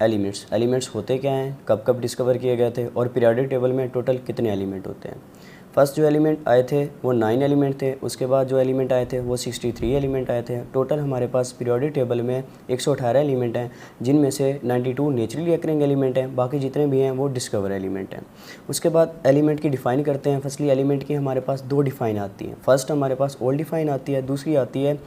Elements होते क्या हैं, कब कब डिस्कवर किए गए थे, और पीरियोडिक टेबल में टोटल कितने एलिमेंट होते हैं। फर्स्ट जो एलिमेंट आए थे वो 9 एलिमेंट थे, उसके बाद जो एलिमेंट आए थे वो 63 एलिमेंट आए थे। टोटल हमारे पास पीरियोडिक टेबल में 118 एलिमेंट हैं, जिनमें से 92 नेचुरली अकरिंग एलिमेंट हैं, बाकी जितने भी हैं वो डिस्कवर एलिमेंट हैं। उसके बाद एलिमेंट की डिफ़ाइन करते हैं। फर्स्टली एलिमेंट की हमारे पास 2 डिफ़ाइन आती हैं। फर्स्ट हमारे पास ओल्ड डिफ़ाइन आती है, दूसरी आती है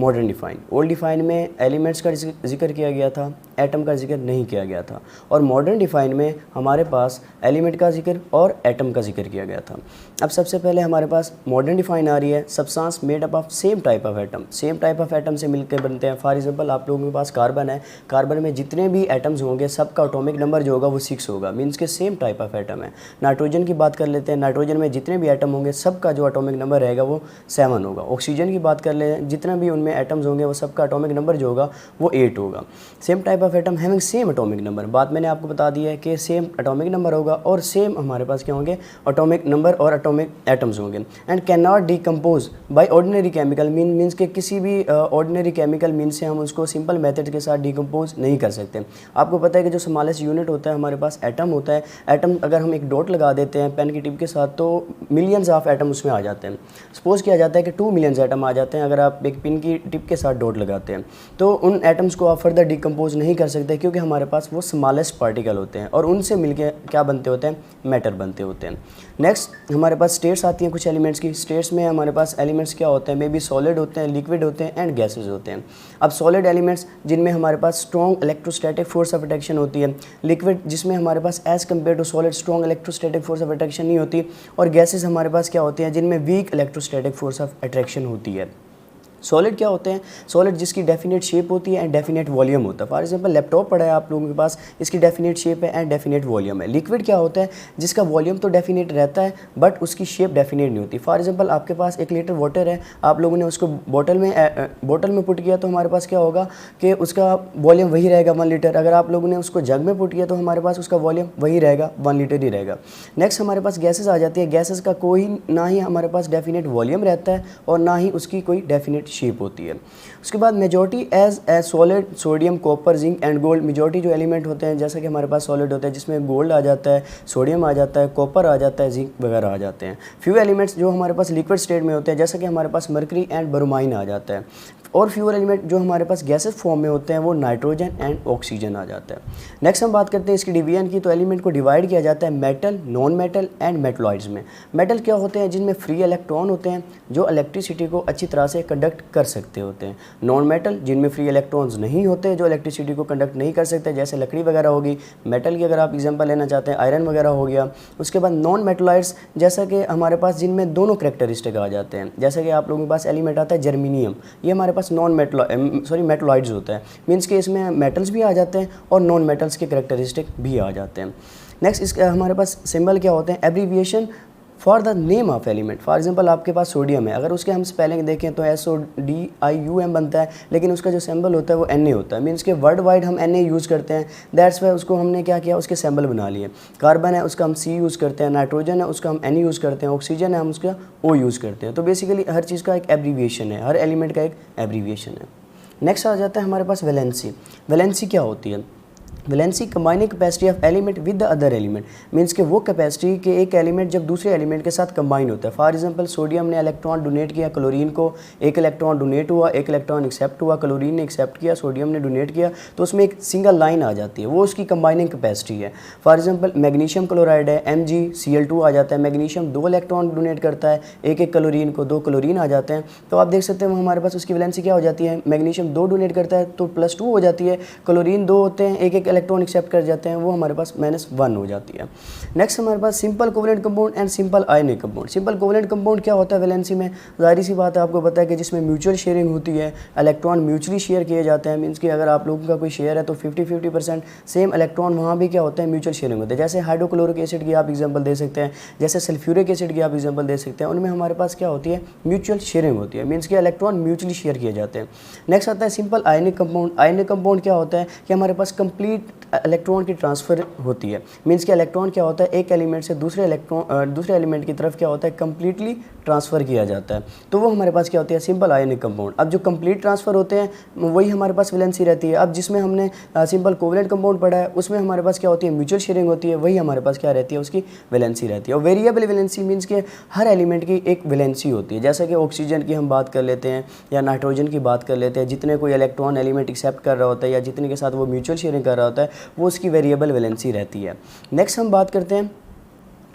मॉडर्न डिफ़ाइन। ओल्ड डिफ़ाइन में एलिमेंट्स का जिक्र किया गया था, एटम का जिक्र नहीं किया गया था, और मॉडर्न डिफ़ाइन में हमारे पास एलिमेंट का जिक्र और एटम का जिक्र किया गया था। अब सबसे पहले हमारे पास मॉडर्न डिफ़ाइन आ रही है, substance made up of same type of atom. Same type of atom से मिलकर बनते हैं। फॉर एग्जांपल आप लोगों के पास कार्बन है, कार्बन में जितने भी एटम्स होंगे सबका एटॉमिक नंबर जो होगा वो 6 होगा, मीन्स के सेम टाइप ऑफ एटम है। नाइट्रोजन की बात कर लेते हैं, नाइट्रोजन में जितने भी एटम होंगे सबका जो एटॉमिक नंबर रहेगा वो 7 होगा। ऑक्सीजन की बात कर लें, जितना भी उनमें एटम्स होंगे वो सबका एटॉमिक नंबर जो होगा वो 8 होगा। Same type of atom having same atomic number, बात मैंने आपको बता दी है कि सेम एटॉमिक नंबर होगा और सेम हमारे पास क्या होंगे, एटॉमिक नंबर और एटॉमिक एटम्स होंगे। And can not decompose by ordinary chemical means के किसी भी ऑर्डिनरी केमिकल मीन्स से हम उसको सिंपल मेथड के साथ डिकम्पोज नहीं कर सकते। आपको पता है कि जो स्मॉलेस्ट यूनिट होता है हमारे पास एटम होता है। एटम अगर हम एक डॉट लगा देते हैं पेन की टिप के साथ तो मिलियंस ऑफ एटम उसमें आ जाते हैं। सपोज किया जाता है कि 2 मिलियंस एटम आ जाते हैं अगर आप एक पिन की टिप के साथ डॉट लगाते हैं, तो उन एटम्स को आप फर्दर डिकम्पोज नहीं कर सकते क्योंकि हमारे पास वो स्मॉलेस्ट पार्टिकल होते हैं और उनसे मिलके क्या बनते होते हैं, मैटर बनते होते हैं। नेक्स्ट हमारे पास स्टेट्स आती हैं कुछ एलिमेंट्स की। स्टेट्स में हमारे पास एलिमेंट्स क्या होते हैं, मे बी सॉलिड होते हैं, लिक्विड होते हैं एंड गैसेज होते हैं। अब सॉलिड एलिमेंट्स जिनमें हमारे पास strong electrostatic force of attraction होती है, लिक्विड जिसमें हमारे पास as compare to solid strong electrostatic force of attraction नहीं होती, और गैसेज हमारे पास क्या होती हैं जिनमें weak electrostatic force of attraction होती है। सॉलिड क्या होते हैं, सॉलिड जिसकी डेफिनेट शेप होती है एंड डेफिनेट वॉल्यूम होता है। फॉर एग्जांपल लैपटॉप पड़ा है आप लोगों के पास, इसकी डेफिनेट शेप है एंड डेफिनेट वॉल्यूम है। लिक्विड क्या होता है, जिसका वॉल्यूम तो डेफिनेट रहता है बट उसकी शेप डेफिनेट नहीं होती। फॉर एग्जांपल आपके पास 1 लीटर वाटर है, आप लोगों ने उसको बोतल में पुट किया तो हमारे पास क्या होगा कि उसका वॉल्यूम वही रहेगा 1 लीटर। अगर आप लोगों ने उसको जग में पुट किया तो हमारे पास उसका वॉल्यूम वही रहेगा, 1 लीटर ही रहेगा। नेक्स्ट हमारे पास गैसेज आ जाती है। गैसेज का कोई ना ही हमारे पास डेफिनेट वॉल्यूम रहता है और ना ही उसकी कोई डेफिनेट शेप होती है। उसके बाद majority as solid sodium copper zinc and gold. Majority जो एलिमेंट होते हैं जैसा कि हमारे पास सॉलिड होता है जिसमें गोल्ड आ जाता है, सोडियम आ जाता है, कॉपर आ जाता है, जिंक वगैरह आ जाते हैं। फ्यू एलिमेंट्स जो हमारे पास लिक्विड स्टेट में होते हैं जैसा कि हमारे पास मर्करी एंड ब्रोमाइन आ जाता है, और फ्यूअर एलिमेंट जो हमारे पास गैसेस फॉर्म में होते हैं वो नाइट्रोजन एंड ऑक्सीजन आ जाता है। नेक्स्ट हम बात करते हैं इसकी डिवीजन की। तो एलिमेंट को डिवाइड किया जाता है metal, non metal and metalloids में। मेटल क्या होते हैं, जिनमें फ्री इलेक्ट्रॉन होते हैं जो इलेक्ट्रिसिटी को अच्छी तरह से कंडक्ट कर सकते होते हैं। नॉन मेटल जिनमें फ्री इलेक्ट्रॉन्स नहीं होते जो इलेक्ट्रिसिटी को कंडक्ट नहीं कर सकते, जैसे लकड़ी वगैरह होगी। मेटल की अगर आप एग्जाम्पल लेना चाहते हैं आयरन वगैरह हो गया। उसके बाद नॉन मेटलॉइड्स जैसा कि हमारे पास जिनमें दोनों करेक्टरिस्टिक आ जाते हैं, जैसे कि आप लोगों के पास एलिमेंट आता है जर्मीनियम, ये हमारे पास मेटलॉइड्स होता है, मीन्स के इसमें मेटल्स भी आ जाते हैं और नॉन मेटल्स के करेक्टरिस्टिक भी आ जाते हैं। नेक्स्ट इसका हमारे पास सिंबल क्या होते हैं, abbreviation for the name of element. For example आपके पास सोडियम है, अगर उसके हम स्पेलिंग देखें तो SODIUM बनता है, लेकिन उसका जो सिंबल होता है वो Na होता है, मीन्स के वर्ल्ड वाइड हम Na यूज़ करते हैं। दैट्स वाई उसको हमने क्या किया, उसके सिंबल बना लिए। कार्बन है उसका हम C यूज़ करते हैं, नाइट्रोजन है उसका हम N यूज़ करते हैं, ऑक्सीजन है हम उसका O यूज़ करते हैं। तो बेसिकली हर चीज़ का एक एब्रीविएशन है, हर एलिमेंट का एक एब्रीविएशन है। नेक्स्ट आ जाता है हमारे पास वैलेंसी। वैलेंसी क्या होती है, valency combining capacity of element with the other element, means के वो कैपेसिटी के एक एलिमेंट जब दूसरे एलिमेंट के साथ कंबाइन होता है। फॉर एग्जांपल सोडियम ने इलेक्ट्रॉन डोनेट किया क्लोरीन को, एक इलेक्ट्रॉन डोनेट हुआ, एक इलेक्ट्रॉन एक्सेप्ट हुआ, क्लोरीन ने एक्सेप्ट किया, सोडियम ने डोनेट किया, तो उसमें एक सिंगल लाइन आ जाती है, वो उसकी कंबाइनिंग कैपेसिटी है। फॉर एग्जांपल मैग्नीशियम क्लोराइड है, MgCl2 आ जाता है, मैग्नीशियम 2 इलेक्ट्रॉन डोनेट करता है, एक क्लोरीन को 2 क्लोरीन आ जाते हैं। तो आप देख सकते हैं हमारे पास उसकी वैलेंसी क्या हो जाती है, मैग्नीशियम 2 डोनेट करता है तो +2 हो जाती है, क्लोरीन 2 होते हैं, एक इलेक्ट्रॉन एक्सेप्ट कर जाते हैं, वो हमारे पास -1 हो जाती है। नेक्स्ट हमारे पास simple covalent compound and simple ionic compound. Simple covalent compound क्या होता है वैलेंसी में, जाहिर सी बात है आपको पता है कि जिसमें म्यूचुअल शेयरिंग होती है, इलेक्ट्रॉन म्यूचुअली शेयर किए जाते हैं, मीन्स कि अगर आप लोगों का कोई शेयर है तो 50-50% सेम इलेक्ट्रॉन वहाँ भी क्या होता है, म्यूचुअल शेयरिंग होते हैं। जैसे हाइड्रोक्लोरिक एसिड की आप एग्जाम्पल दे सकते हैं, जैसे सल्फ्यूरिक एसिड की आप एग्जाम्पल दे सकते हैं, उनमें हमारे पास क्या होती है, म्यूचुअल शेयरिंग होती है, मीन्स कि इलेक्ट्रॉन म्यूचुअली शेयर किए जाते हैं। नेक्स्ट आता है simple ionic compound. Ionic compound क्या होता है कि हमारे पास कंप्लीट कंप्लीट इलेक्ट्रॉन की ट्रांसफ़र होती है। मीन्स कि इलेक्ट्रॉन क्या होता है, एक एलिमेंट से दूसरे एलिमेंट की तरफ क्या होता है, कंप्लीटली ट्रांसफ़र किया जाता है। तो वो हमारे पास क्या होती है, सिंपल आयनिक कंपाउंड। अब जो कंप्लीट ट्रांसफ़र होते हैं वही हमारे पास वैलेंसी रहती है। अब जिसमें हमने सिंपल कोवलेंट कंपाउंड पढ़ा है उसमें हमारे पास क्या होती है, म्यूचुअल शेयरिंग होती है, वही हमारे पास क्या रहती है, उसकी वैलेंसी रहती है। और वेरिएबल वैलेंसी मीन्स कि हर एलिमेंट की एक वैलेंसी होती है। जैसे कि ऑक्सीजन की हम बात कर लेते हैं या नाइट्रोजन की बात कर लेते हैं, जितने कोई इलेक्ट्रॉन एलिमेंट एक्सेप्ट कर रहा होता है या जितने के साथ वो म्यूचुअल शेयरिंग कर रहा होता है वो उसकी वेरिएबल वैलेंसी रहती है। नेक्स्ट हम बात करते हैं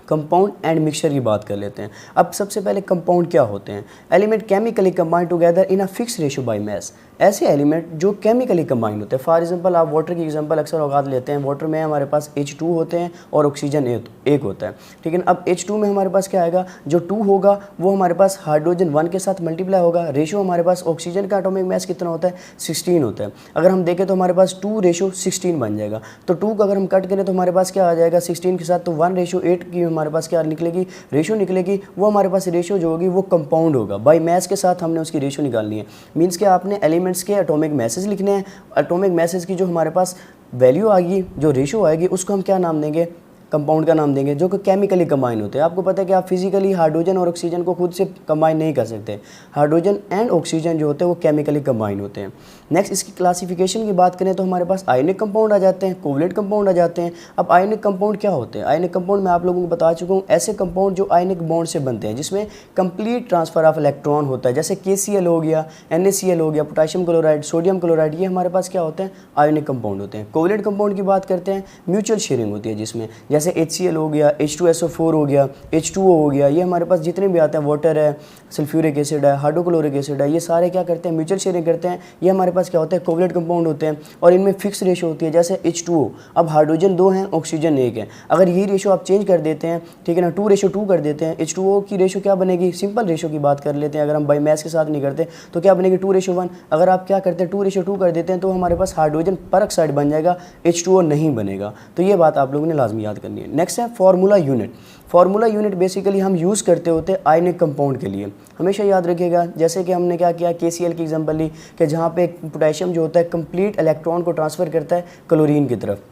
कंपाउंड एंड मिक्सचर की बात कर लेते हैं। अब सबसे पहले कंपाउंड क्या होते हैं, element chemically combined together in a fix ratio by mass. ऐसे एलिमेंट जो केमिकली कंबाइंड होते हैं। फॉर एग्जांपल आप वाटर की एग्जांपल अक्सर औकात लेते हैं। वाटर में हमारे पास H2 होते हैं और ऑक्सीजन एक होता है, ठीक है ना। अब H2 में हमारे पास क्या आएगा, जो 2 होगा वो हमारे पास हाइड्रोजन 1 के साथ मल्टीप्लाई होगा। रेशियो हमारे पास ऑक्सीजन का एटॉमिक मास कितना होता है, 16 होता है। अगर हम देखें तो हमारे पास 2:16 बन जाएगा। तो 2 को अगर हम कट करें तो हमारे पास क्या आ जाएगा 16 के साथ, तो 1:8 की हमारे पास क्या निकलेगी, रेशियो निकलेगी। वो हमारे पास रेशियो जो होगी वो कंपाउंड होगा। बाय मास के साथ हमने उसकी रेशियो निकालनी है। मीन्स कि आपने एलिमेंट्स के एटॉमिक मैसेज लिखने हैं। एटॉमिक मैसेज की जो हमारे पास वैल्यू आएगी, जो रेशियो आएगी, उसको हम क्या नाम देंगे, कंपाउंड का नाम देंगे, जो कि केमिकली कंबाइन होते हैं। आपको पता है कि आप फिजिकली हाइड्रोजन और ऑक्सीजन को खुद से कंबाइन नहीं कर सकते। हाइड्रोजन एंड ऑक्सीजन जो होते हैं वो केमिकली कंबाइन होते हैं। नेक्स्ट इसकी क्लासिफिकेशन की बात करें तो हमारे पास आयनिक कंपाउंड आ जाते हैं, कोवलेंट कंपाउंड आ जाते हैं। अब आयनिक कंपाउंड क्या होते हैं, आयनिक कंपाउंड मैं आप लोगों को बता चुका हूँ, ऐसे कंपाउंड जो आयनिक बॉन्ड से बनते हैं जिसमें कंप्लीट ट्रांसफर ऑफ इलेक्ट्रॉन होता है। जैसे KCl हो गया, NaCl हो गया, पोटेशियम क्लोराइड, सोडियम क्लोराइड, ये हमारे पास क्या होते हैं, आयनिक कंपाउंड होते हैं। कोवलेंट कंपाउंड की बात करते हैं, म्यूचुअल शेयरिंग होती है जिसमें जैसे HCl हो गया, H2SO4 हो गया, H2O हो गया, ये हमारे पास जितने भी आते हैं, वाटर है, सल्फ्यूरिक एसिड है, हाइड्रोक्लोरिक एसिड है, ये सारे क्या करते हैं, म्यूचुअल शेयरिंग करते हैं। ये हमारे पास क्या होता है, कोवलेंट कंपाउंड होते हैं और इनमें फिक्स रेशियो होती है। जैसे H2O, अब हाइड्रोजन 2 हैं, ऑक्सीजन 1 है। अगर ये रेशियो आप चेंज कर देते हैं, ठीक है ना, 2:2 कर देते हैं, H2O की रेशियो क्या बनेगी, सिंपल रेशियो की बात कर लेते हैं, अगर हम बाय मास के साथ नहीं करते तो क्या बनेगी 2:1। अगर आप क्या करते हैं 2:2 कर देते हैं तो हमारे पास हाइड्रोजन परऑक्साइड बन जाएगा, H2O नहीं बनेगा। तो ये बात आप लोगों ने लाजमी याद करनी है। नेक्स्ट है formula unit. Formula unit basically हम यूज़ करते होते हैं आयनिक कंपाउंड के लिए, हमेशा याद रखिएगा। जैसे कि हमने क्या किया, KCl की एग्जांपल ली कि जहाँ पे पोटेशियम जो होता है कंप्लीट इलेक्ट्रॉन को ट्रांसफ़र करता है क्लोरीन की तरफ।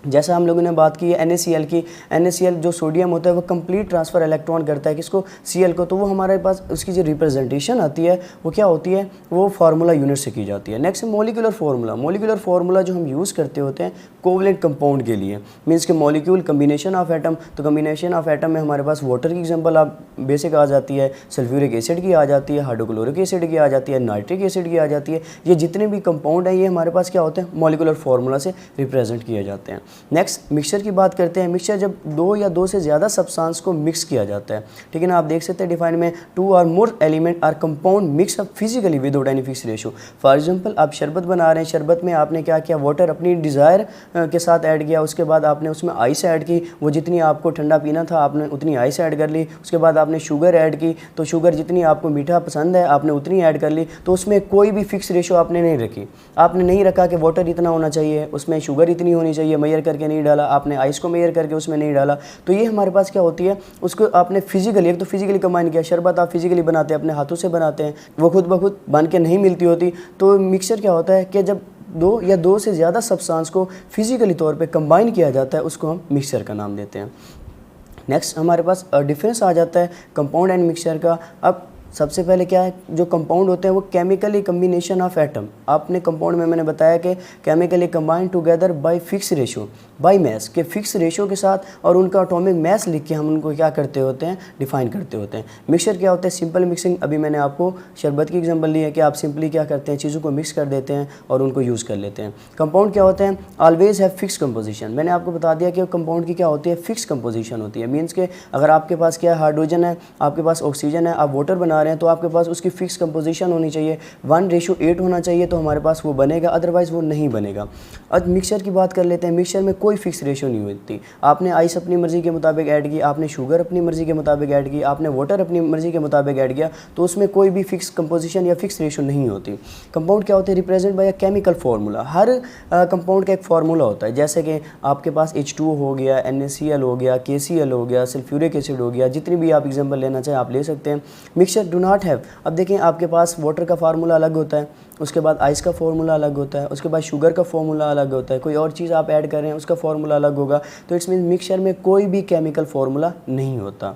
जैसा हम लोगों ने बात की है NaCl की, NaCl जो सोडियम होता है वो कंप्लीट ट्रांसफ़र इलेक्ट्रॉन करता है किसको, Cl को। तो वो हमारे पास उसकी जो रिप्रेजेंटेशन आती है वो क्या होती है, वो फार्मूला यूनिट से की जाती है। Next molecular formula. Molecular formula जो हम यूज़ करते होते हैं कोवलेंट कंपाउंड के लिए, मीन्स के मॉलिक्यूल कम्बिनेशन ऑफ एटम। तो कम्बिनेशन ऑफ एटम में हमारे पास वाटर की एग्जाम्पल आप बेसिक आ जाती है, सल्फ्यूरिक एसिड की आ जाती है, हाइड्रोक्लोरिक एसिड की आ जाती है, नाइट्रिक एसिड की आ जाती है। ये जितने भी कंपाउंड हैं ये हमारे पास क्या होते हैं, मॉलिक्यूलर फार्मूला से रिप्रेजेंट किए जाते हैं। नेक्स्ट मिक्सचर की बात करते हैं। मिक्सचर जब 2 या 2 से ज़्यादा सब्सटेंस को मिक्स किया जाता है, ठीक है ना। आप देख सकते हैं डिफाइन में 2 और more element or compound mix up physically without any fix ratio. For example आप शरबत बना रहे हैं, शरबत में आपने क्या किया, वाटर अपनी डिज़ायर के साथ ऐड किया, उसके बाद आपने उसमें आइस ऐड की, वो जितनी आपको ठंडा पीना था आपने उतनी आइस ऐड कर ली। उसके बाद आपने शुगर ऐड की, तो शुगर जितनी आपको मीठा पसंद है आपने उतनी ऐड कर ली। तो उसमें कोई भी फिक्स रेशियो आपने नहीं रखी। आपने नहीं रखा कि वाटर इतना होना चाहिए, उसमें शुगर इतनी होनी चाहिए, मेजर करके नहीं डाला, आपने आइस को मेजर करके उसमें नहीं डाला। तो ये हमारे पास क्या होती है, उसको आपने फिजिकली, एक तो फिजिकली कंबाइन किया। शरबत आप फिजिकली बनाते हैं, अपने हाथों से बनाते हैं, वो खुद ब खुद बन के नहीं मिलती होती। तो मिक्सचर क्या होता है कि जब 2 या 2 से ज़्यादा सब्सटेंस को फिजिकली तौर पे कंबाइन किया जाता है उसको हम मिक्सचर का नाम देते हैं। नेक्स्ट हमारे पास डिफरेंस आ जाता है कंपाउंड एंड मिक्सचर का। अब सबसे पहले क्या है, जो कंपाउंड होते हैं वो केमिकली कम्बिनेशन ऑफ एटम। आपने कंपाउंड में मैंने बताया कि chemically combined together by fix ratio by mass, के फिक्स रेशियो के साथ और उनका एटॉमिक मास लिख के हम उनको क्या करते होते हैं, डिफाइन करते होते हैं। मिक्सचर क्या होता है, सिंपल मिक्सिंग। अभी मैंने आपको शरबत की एग्जांपल ली है कि आप सिंपली क्या करते हैं, चीज़ों को मिक्स कर देते हैं और उनको यूज़ कर लेते हैं। कंपाउंड क्या होते हैं, ऑलवेज हैव फिक्स कंपोजिशन। मैंने आपको बता दिया कि कंपाउंड की क्या होती है, फिक्स कंपोजिशन होती है। मीन्स के अगर आपके पास क्या है, हाइड्रोजन है, आपके पास ऑक्सीजन है, आप वाटर बना रहे हैं, तो आपके पास उसकी फिक्स कंपोजिशन होनी चाहिए, 1:8 होना चाहिए, तो हमारे पास वो बनेगा, अदरवाइज़ वो नहीं बनेगा। अब मिक्सचर की बात कर लेते हैं। मिक्सचर में कोई फिक्स रेशियो नहीं होती। आपने आइस अपनी मर्ज़ी के मुताबिक ऐड की, आपने शुगर अपनी मर्ज़ी के मुताबिक ऐड की, आपने वाटर अपनी मर्ज़ी के मुताबिक ऐड किया, तो उसमें कोई भी फिक्स कंपोजिशन या फिक्स रेशियो नहीं होती। कंपाउंड क्या होते हैं, represent by a chemical formula. Her compound का एक फार्मूला होता है। जैसे कि आपके पास H2O हो गया, NaCl हो गया, KCl हो गया, सल्फ्यूरिक एसिड हो गया, जितनी भी आप एग्जाम्पल लेना चाहें आप ले सकते हैं। मिक्सचर डू नॉट हैव, अब देखें आपके पास वाटर का फार्मूला अलग होता है, उसके बाद आइस का फॉर्मूला अलग होता है, उसके बाद शुगर का फॉर्मूला अलग होता है, कोई और चीज़ आप ऐड कर रहे हैं उसका फॉर्मूला अलग होगा। तो इट्स मीन मिक्सचर में कोई भी केमिकल फॉर्मूला नहीं होता।